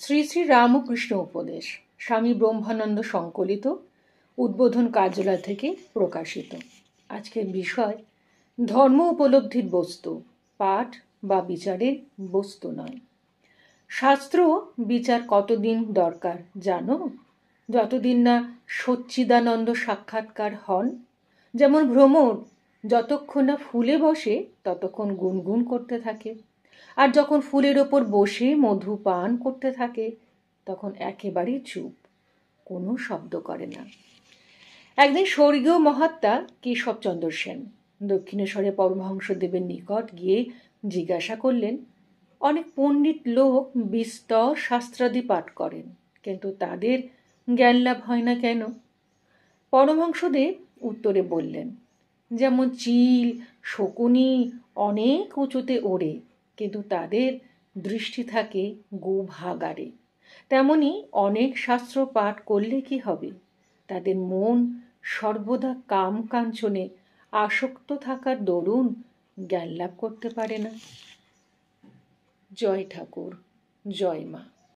শ্রী শ্রী রামকৃষ্ণ উপদেশ স্বামী ব্রহ্মানন্দ সংকলিত উদ্বোধন কার্যালয় থেকে প্রকাশিত। আজকের বিষয় ধর্ম উপলব্ধির বস্তু, পাঠ বা বিচারের বস্তু নয়। শাস্ত্র বিচার কতদিন দরকার জানো? যতদিন না সচ্চিদানন্দ সাক্ষাৎকার হন। যেমন ভ্রমর যতক্ষণ না ফুলে বসে ততক্ষণ গুনগুন করতে থাকে, আর যখন ফুলের ওপর বসে মধু পান করতে থাকে তখন একেবারে চুপ, কোনো শব্দ করে না। একদিন স্বর্গীয় মহাত্মা কেশবচন্দ্র সেন দক্ষিণেশ্বরে পরমহংসদেবের নিকট গিয়ে জিজ্ঞাসা করলেন, অনেক পণ্ডিত লোক বিস্তর শাস্ত্রাদি পাঠ করেন, কিন্তু তাদের জ্ঞান লাভ হয় না কেন? পরমহংসদেব উত্তরে বললেন, যেমন চিল শকুনি অনেক উঁচুতে ওড়ে, কিন্তু তাদের দৃষ্টি থাকে গোভাগারে, তেমনি অনেক শাস্ত্র পাঠ করলে কি হবে? তাদের মন সর্বদা কাম কাঞ্চনে আসক্ত থাকার দরুন জ্ঞান লাভ করতে পারে না। জয় ঠাকুর, জয় মা।